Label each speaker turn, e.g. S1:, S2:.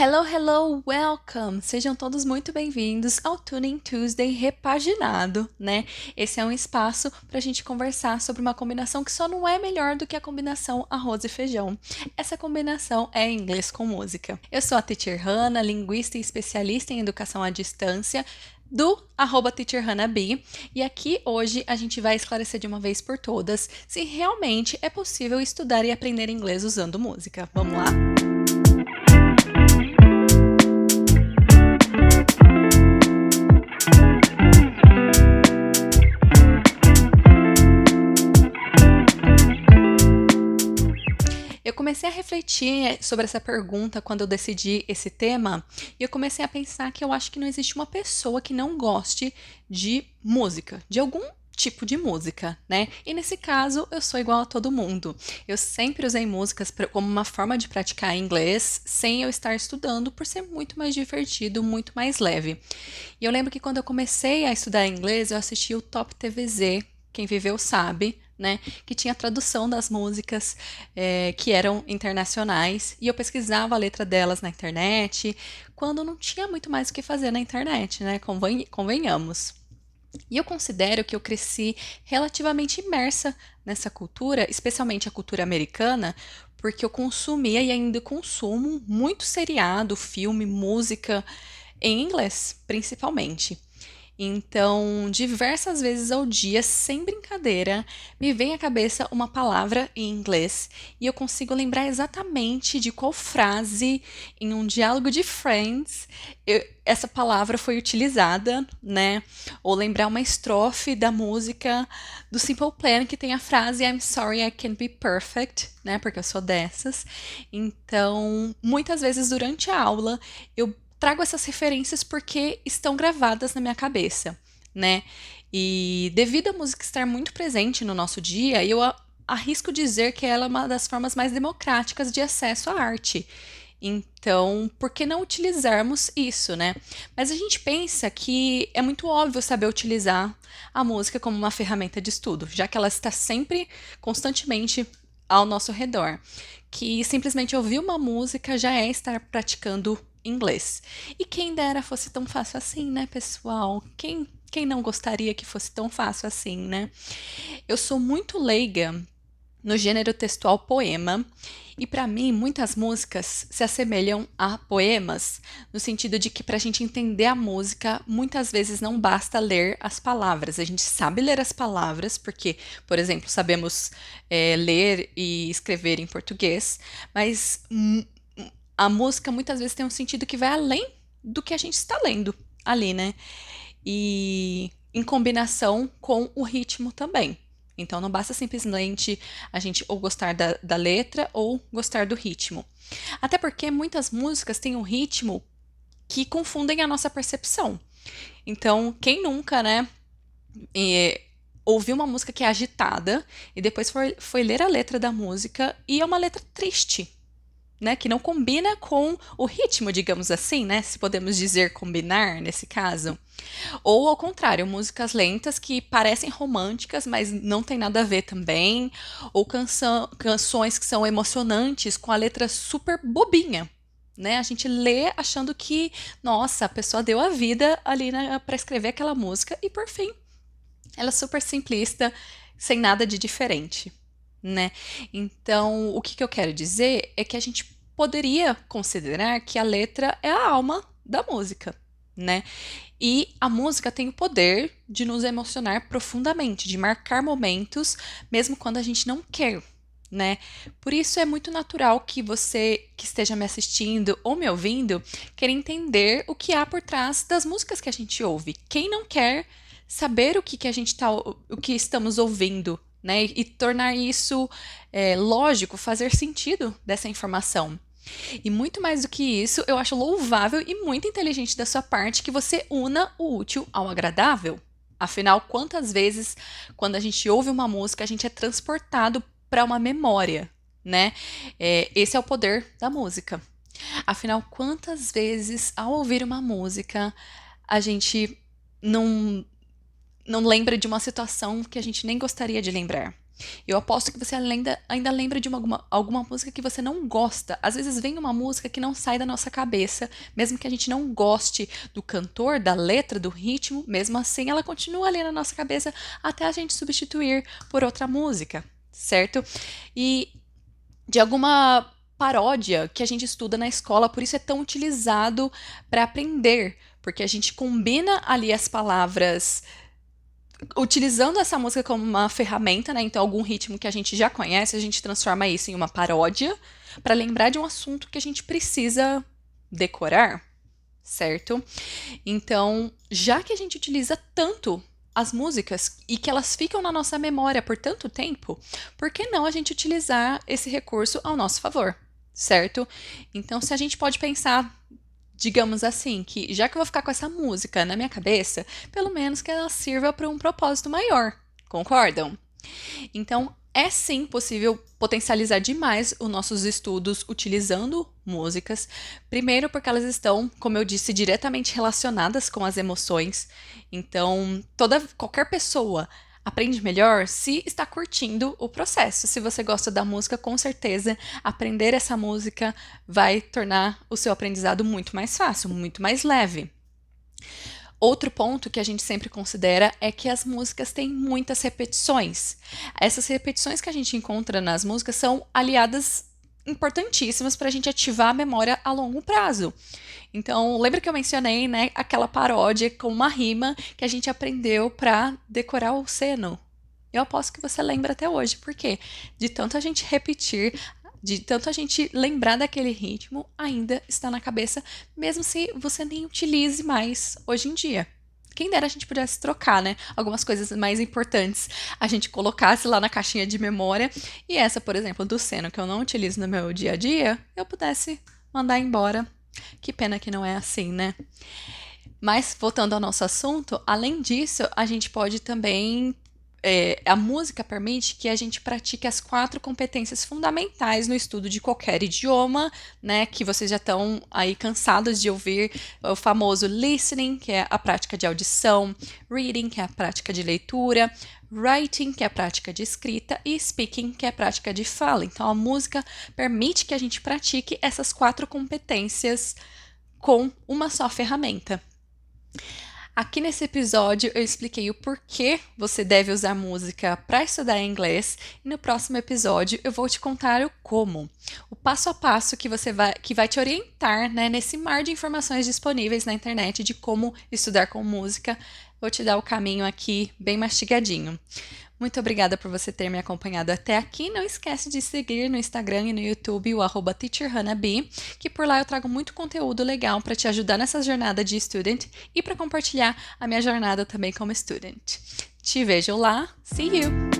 S1: Hello, hello, welcome! Sejam todos muito bem-vindos ao Tuning Tuesday repaginado, né? Esse é um espaço para a gente conversar sobre uma combinação que só não é melhor do que a combinação arroz e feijão. Essa combinação é inglês com música. Eu sou a Teacher Hannah, linguista e especialista em educação à distância, do @teacherhannahb, e aqui hoje a gente vai esclarecer de uma vez por todas se realmente é possível estudar e aprender inglês usando música. Vamos lá? Eu comecei a refletir sobre essa pergunta quando eu decidi esse tema, e eu comecei a pensar que eu acho que não existe uma pessoa que não goste de música, de algum tipo de música, né? E nesse caso, eu sou igual a todo mundo. Eu sempre usei músicas como uma forma de praticar inglês sem eu estar estudando, por ser muito mais divertido, muito mais leve. E eu lembro que quando eu comecei a estudar inglês, eu assisti o Top TVZ, quem viveu sabe, né, que tinha tradução das músicas que eram internacionais, e eu pesquisava a letra delas na internet, quando não tinha muito mais o que fazer na internet, né, convenhamos. E eu considero que eu cresci relativamente imersa nessa cultura, especialmente a cultura americana, porque eu consumia e ainda consumo muito seriado, filme, música em inglês, principalmente. Então, diversas vezes ao dia, sem brincadeira, me vem à cabeça uma palavra em inglês e eu consigo lembrar exatamente de qual frase em um diálogo de Friends essa palavra foi utilizada, né? Ou lembrar uma estrofe da música do Simple Plan que tem a frase I'm sorry I can't be perfect, né? Porque eu sou dessas. Então, muitas vezes durante a aula, eu trago essas referências porque estão gravadas na minha cabeça, né? E devido à música estar muito presente no nosso dia, eu arrisco dizer que ela é uma das formas mais democráticas de acesso à arte. Então, por que não utilizarmos isso, né? Mas a gente pensa que é muito óbvio saber utilizar a música como uma ferramenta de estudo, já que ela está sempre, constantemente ao nosso redor. Que simplesmente ouvir uma música já é estar praticando inglês. E quem dera fosse tão fácil assim, né, pessoal? Quem não gostaria que fosse tão fácil assim, né? Eu sou muito leiga no gênero textual poema, e para mim muitas músicas se assemelham a poemas, no sentido de que para a gente entender a música, muitas vezes não basta ler as palavras. A gente sabe ler as palavras, porque, por exemplo, sabemos ler e escrever em português, mas a música muitas vezes tem um sentido que vai além do que a gente está lendo ali, né? E em combinação com o ritmo também. Então não basta simplesmente a gente ou gostar da letra ou gostar do ritmo. Até porque muitas músicas têm um ritmo que confundem a nossa percepção. Então, quem nunca, né, ouviu uma música que é agitada e depois foi ler a letra da música e é uma letra triste, né, que não combina com o ritmo, digamos assim, né, se podemos dizer combinar nesse caso. Ou ao contrário, músicas lentas que parecem românticas, mas não tem nada a ver também, ou canções que são emocionantes com a letra super bobinha, né? A gente lê achando que, nossa, a pessoa deu a vida ali para escrever aquela música e por fim, ela é super simplista, sem nada de diferente, né? Então, o que eu quero dizer é que a gente poderia considerar que a letra é a alma da música, né? E a música tem o poder de nos emocionar profundamente, de marcar momentos, mesmo quando a gente não quer, né? Por isso é muito natural que você que esteja me assistindo ou me ouvindo queira entender o que há por trás das músicas que a gente ouve. Quem não quer saber o que a gente tá, o que estamos ouvindo, né? E tornar isso lógico, fazer sentido dessa informação. E muito mais do que isso, eu acho louvável e muito inteligente da sua parte que você una o útil ao agradável. Afinal, quantas vezes, quando a gente ouve uma música, a gente é transportado para uma memória, né? Esse é o poder da música. Afinal, quantas vezes, ao ouvir uma música, a gente não lembra de uma situação que a gente nem gostaria de lembrar? Eu aposto que você ainda lembra de alguma música que você não gosta. Às vezes vem uma música que não sai da nossa cabeça, mesmo que a gente não goste do cantor, da letra, do ritmo, mesmo assim ela continua ali na nossa cabeça até a gente substituir por outra música, certo? E de alguma paródia que a gente estuda na escola, por isso é tão utilizado para aprender, porque a gente combina ali as palavras utilizando essa música como uma ferramenta, né? Então, algum ritmo que a gente já conhece, a gente transforma isso em uma paródia para lembrar de um assunto que a gente precisa decorar, certo? Então, já que a gente utiliza tanto as músicas e que elas ficam na nossa memória por tanto tempo, por que não a gente utilizar esse recurso ao nosso favor, certo? Então, se a gente pode pensar, digamos assim, que já que eu vou ficar com essa música na minha cabeça, pelo menos que ela sirva para um propósito maior, concordam? Então, é sim possível potencializar demais os nossos estudos utilizando músicas. Primeiro, porque elas estão, como eu disse, diretamente relacionadas com as emoções. Então, qualquer pessoa aprende melhor se está curtindo o processo. Se você gosta da música, com certeza aprender essa música vai tornar o seu aprendizado muito mais fácil, muito mais leve. Outro ponto que a gente sempre considera é que as músicas têm muitas repetições. Essas repetições que a gente encontra nas músicas são aliadas importantíssimas para a gente ativar a memória a longo prazo. Então, lembra que eu mencionei, né, aquela paródia com uma rima que a gente aprendeu para decorar o seno? Eu aposto que você lembra até hoje, porque de tanto a gente repetir, de tanto a gente lembrar daquele ritmo, ainda está na cabeça, mesmo se você nem utilize mais hoje em dia. Quem dera a gente pudesse trocar, né? Algumas coisas mais importantes a gente colocasse lá na caixinha de memória e essa, por exemplo, do seno que eu não utilizo no meu dia a dia, eu pudesse mandar embora. Que pena que não é assim, né? Mas voltando ao nosso assunto, além disso, a gente pode também a música permite que a gente pratique as 4 competências fundamentais no estudo de qualquer idioma, né? Que vocês já estão aí cansados de ouvir o famoso listening, que é a prática de audição, reading, que é a prática de leitura, writing, que é a prática de escrita, e speaking, que é a prática de fala. Então, a música permite que a gente pratique essas 4 competências com uma só ferramenta. Aqui nesse episódio eu expliquei o porquê você deve usar música para estudar inglês e no próximo episódio eu vou te contar o como. O passo a passo que vai te orientar, né, nesse mar de informações disponíveis na internet de como estudar com música. Vou te dar o caminho aqui bem mastigadinho. Muito obrigada por você ter me acompanhado até aqui. Não esquece de seguir no Instagram e no YouTube o @teacherhannahb, que por lá eu trago muito conteúdo legal para te ajudar nessa jornada de student e para compartilhar a minha jornada também como student. Te vejo lá. See you!